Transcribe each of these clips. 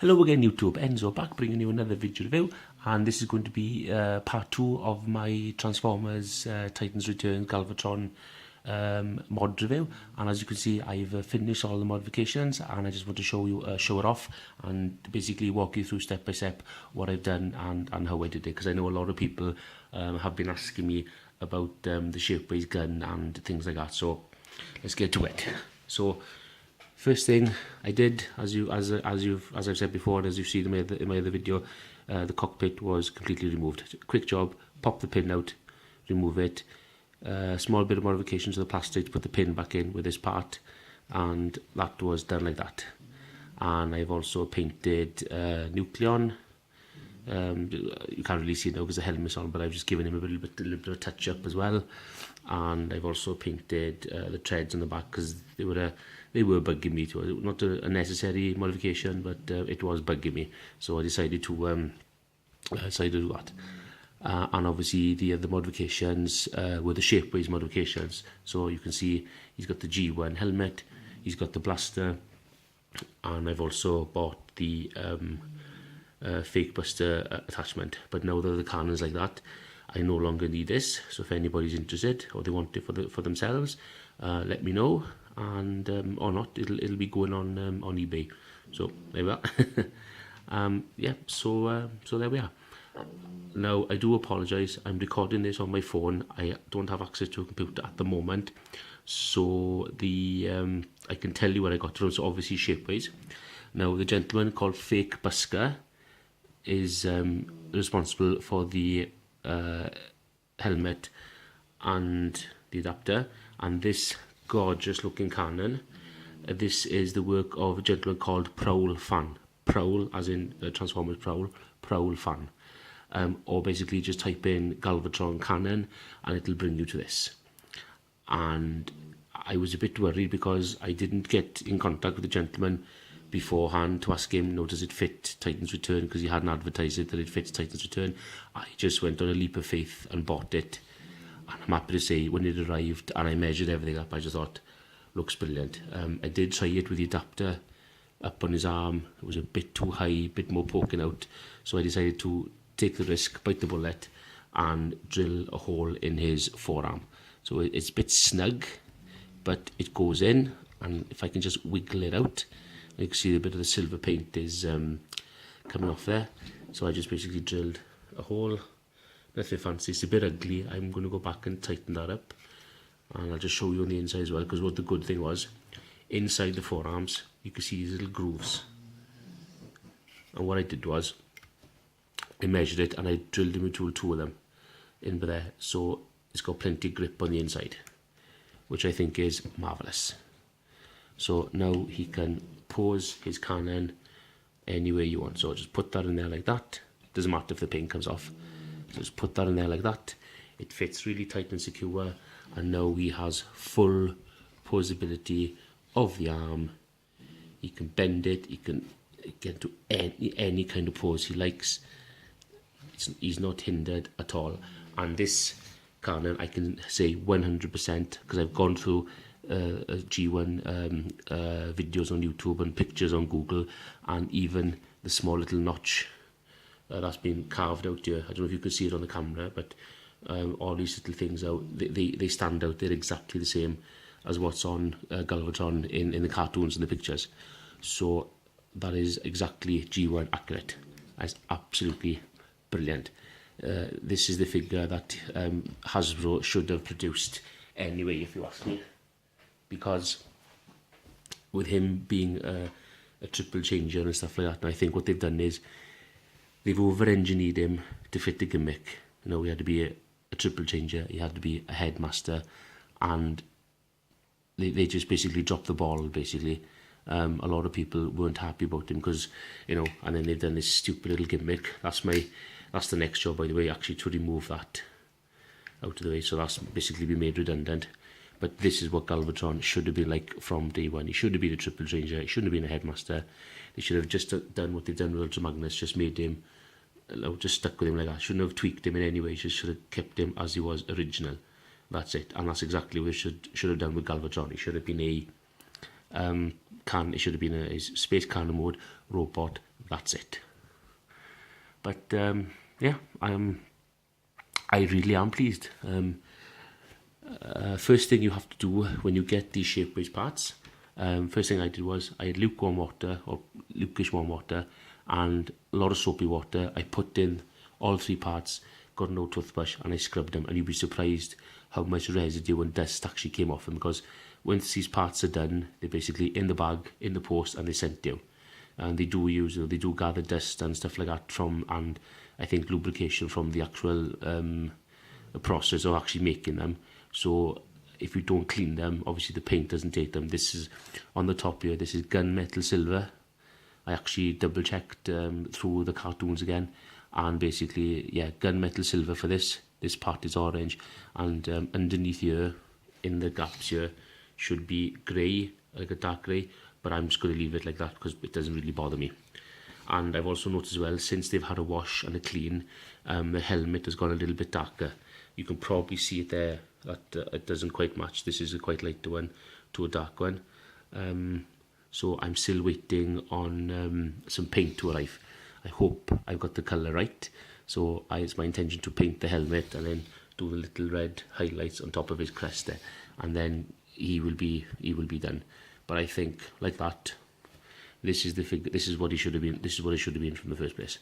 Hello again YouTube, Enzo back bringing you another video review, and this is going to be part 2 of my Transformers Titans Return Galvatron mod review. And as you can see, I've finished all the modifications and I just want to show it off and basically walk you through step by step what I've done and how I did it, because I know a lot of people have been asking me about the shapeways gun and things like that. So let's get to it. So first thing I did, as I've said before, as you've seen in my other video, the cockpit was completely removed. Quick job, pop the pin out, remove it. Small bit of modification to the plastic to put the pin back in with this part, and that was done like that. And I've also painted Nucleon. You can't really see it now because the helmet's on, but I've just given him a little bit of touch up as well. And I've also painted the treads on the back because they were bugging me too. Not a necessary modification, but it was bugging me, so I decided to do that. And obviously the other modifications were the shapeways modifications. So you can see he's got the G1 helmet, he's got the blaster, and I've also bought the fake buster attachment. But now that the cannon's like that, I no longer need this. So if anybody's interested or they want it for themselves, let me know. And or not, it'll be going on eBay. So there we are. Yeah, so there we are. Now I do apologise, I'm recording this on my phone. I don't have access to a computer at the moment, so I can tell you where I got it from. So obviously shapeways. Now the gentleman called Fake Busker is responsible for the helmet and the adapter, and this gorgeous looking cannon. This is the work of a gentleman called Prowl Fan. Prowl as in Transformers Prowl Fan. Or basically just type in Galvatron cannon and it'll bring you to this. And I was a bit worried because I didn't get in contact with the gentleman beforehand to ask him, does it fit Titans Return, because he hadn't advertised it that it fits Titans Return. I just went on a leap of faith and bought it. And I'm happy to say when it arrived and I measured everything up, I just thought, looks brilliant. I did try it with the adapter up on his arm. It was a bit too high, a bit more poking out. So I decided to take the risk, bite the bullet, and drill a hole in his forearm. So it's a bit snug, but it goes in, and if I can just wiggle it out, you can see a bit of the silver paint is coming off there. So I just basically drilled a hole. Nothing fancy, it's a bit ugly. I'm going to go back and tighten that up, and I'll just show you on the inside as well, because what the good thing was, inside the forearms you can see these little grooves, and what I did was I measured it and I drilled in between two of them in there, so it's got plenty of grip on the inside, which I think is marvellous. So now he can pose his cannon any way you want. So just put that in there like that. Doesn't matter if the paint comes off. So just put that in there like that. It fits really tight and secure, and now he has full posability of the arm. He can bend it, he can get to any kind of pose he likes. He's not hindered at all. And this cannon, I can say 100%, because I've gone through G1 videos on YouTube and pictures on Google, and even the small little notch that's been carved out here. I don't know if you can see it on the camera, but all these little things out, they stand out. They're exactly the same as what's on Galvatron in the cartoons and the pictures. So that is exactly G1 accurate. That's absolutely brilliant. This is the figure that Hasbro should have produced anyway, if you ask me, because with him being a triple changer and stuff like that, and I think what they've done is they've over-engineered him to fit the gimmick. He had to be a triple changer, he had to be a headmaster, and they just basically dropped the ball, basically. A lot of people weren't happy about him because, and then they've done this stupid little gimmick. That's the next job, by the way, actually, to remove that out of the way. So that's basically been made redundant. But this is what Galvatron should have been like from day one. He should have been a triple changer. He shouldn't have been a headmaster. They should have just done what they've done with Ultra Magnus, just made him, just stuck with him like that. Shouldn't have tweaked him in any way. Just should have kept him as he was original. That's it. And that's exactly what they should have done with Galvatron. He should have been it should have been a space cannon mode, robot, that's it. But yeah, I really am pleased. First thing you have to do when you get these shapeways parts, first thing I did was I had lukewarm water or lukish warm water and a lot of soapy water. I put in all 3 parts, got an old toothbrush, and I scrubbed them, and you'd be surprised how much residue and dust actually came off them, because once these parts are done, they're basically in the bag, in the post, and they're sent to you. And they do gather dust and stuff like that from, and I think lubrication from the actual process of actually making them. So if you don't clean them, obviously the paint doesn't take them. This is on the top here, this is Gunmetal Silver. I actually double checked through the cartoons again, and basically, yeah, Gunmetal Silver for this part is orange, and underneath here in the gaps here should be grey, like a dark grey, but I'm just going to leave it like that because it doesn't really bother me. And I've also noticed as well, since they've had a wash and a clean, the helmet has gone a little bit darker. You can probably see it there, that it doesn't quite match. This is a quite light one to a dark one. So I'm still waiting on some paint to arrive. I hope I've got the colour right. So it's my intention to paint the helmet and then do the little red highlights on top of his crest there, and then he will be done. But I think like that, this is the figure. This is what he should have been. This is what it should have been from the first place,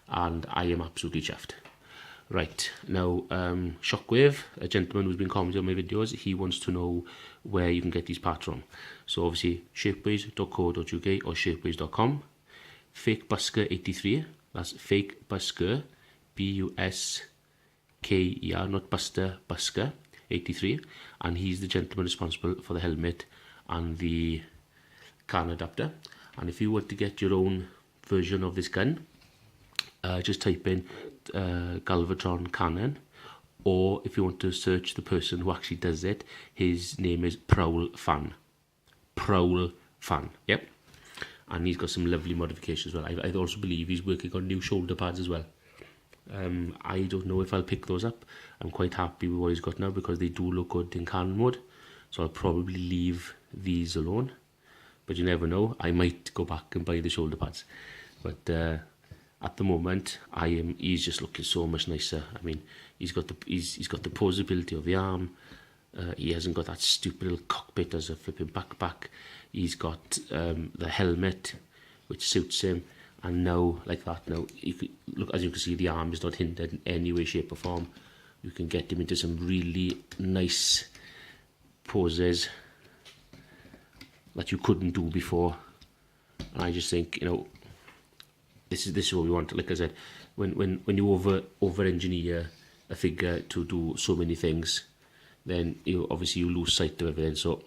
and I am absolutely chuffed. Right, now Shockwave, a gentleman who's been commenting on my videos, he wants to know where you can get these parts from. So obviously shapeways.co.uk or shapeways.com. Fake Busker 83, that's Fake Busker, B-U-S-K-E-R, not Buster, Busker 83, and he's the gentleman responsible for the helmet and the can adapter. And if you want to get your own version of this gun, just type in Galvatron Cannon, or if you want to search the person who actually does it, his name is Prowl Fan. Prowl Fan, yep. And he's got some lovely modifications as well. I also believe he's working on new shoulder pads as well. I don't know if I'll pick those up. I'm quite happy with what he's got now because they do look good in cannon mode. So I'll probably leave these alone. But you never know. I might go back and buy the shoulder pads. But at the moment, he's just looking so much nicer. I mean, he's got the posability of the arm. He hasn't got that stupid little cockpit as a flipping backpack. He's got the helmet, which suits him, and now like that. Now look, as you can see, the arm is not hindered in any way, shape, or form. You can get him into some really nice poses that you couldn't do before. And I just think, you know, this is what we want. Like I said, when you over engineer a figure to do so many things, then you lose sight of everything. So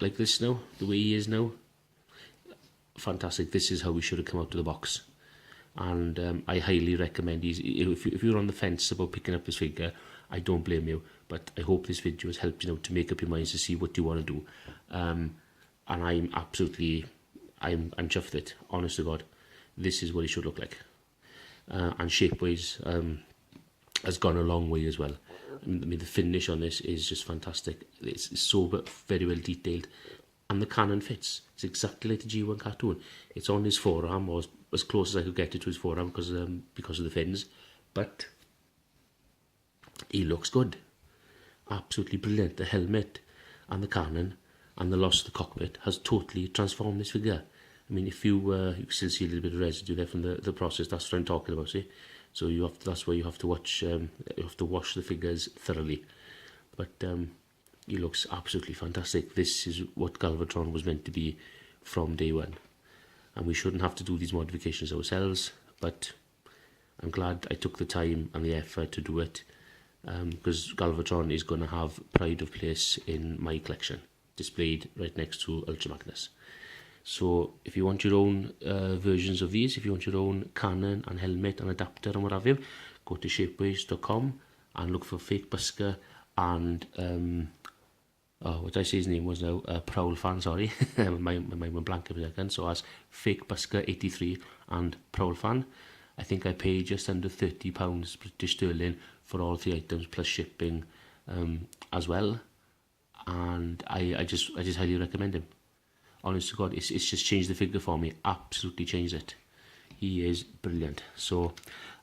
like this now, the way he is now, fantastic. This is how we should have come out of the box, and I highly recommend if you're on the fence about picking up this figure, I don't blame you, but I hope this video has helped you to make up your minds to see what you want to do. And I'm chuffed with it, honest to God. This is what it should look like. And Shapeways has gone a long way as well. I mean, the finish on this is just fantastic. It's so very well detailed, and the cannon fits. It's exactly like the G1 cartoon. It's on his forearm, or as close as I could get it to his forearm because of the fins. But he looks good, absolutely brilliant. The helmet and the cannon and the loss of the cockpit has totally transformed this figure. I mean, if you can still see a little bit of residue there from the process. That's what I'm talking about. See, so that's where you have to watch. You have to wash the figures thoroughly. But he looks absolutely fantastic. This is what Galvatron was meant to be from day one, and we shouldn't have to do these modifications ourselves. But I'm glad I took the time and the effort to do it, because Galvatron is going to have pride of place in my collection, displayed right next to Ultra Magnus. So if you want your own versions of these, if you want your own cannon and helmet and adapter and what have you, go to shapeways.com and look for Fake Busker and what did I say his name was now? Prowl Fan, sorry. my mind went blank for a second. So as Fake Busker 83 and Prowl Fan. I think I paid just under £30 British sterling for all 3 items plus shipping as well. And I just highly recommend him. honest to God, it's just changed the figure for me. Absolutely changed it. He is brilliant. So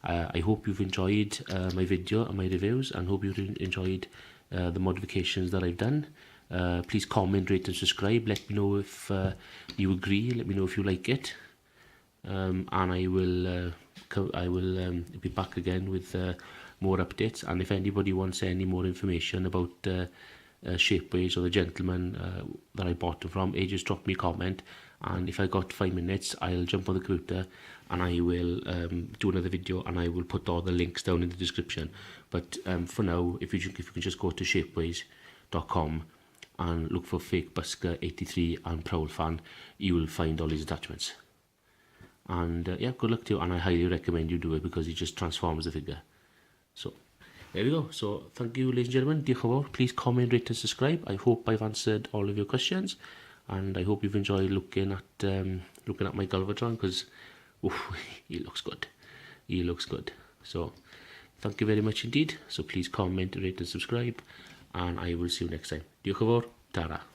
I hope you've enjoyed my video and my reviews, and hope you've enjoyed the modifications that I've done. Please comment, rate and subscribe. Let me know if you agree. Let me know if you like it. And I will be back again with more updates. And if anybody wants any more information about Shapeways or the gentleman that I bought them from, just drop me a comment, and if I got 5 minutes, I'll jump on the computer and I will do another video, and I will put all the links down in the description. But for now, if you can just go to shapeways.com and look for Fake Busker 83 and Prowl Fan, you will find all these attachments. And yeah, good luck to you, and I highly recommend you do it because it just transforms the figure. So there we go. So thank you, ladies and gentlemen. Diolch yn fawr. Please comment, rate and subscribe. I hope I've answered all of your questions, and I hope you've enjoyed looking at my Galvatron, because he looks good. He looks good. So thank you very much indeed. So please comment, rate and subscribe, and I will see you next time. Diolch yn fawr. Tara.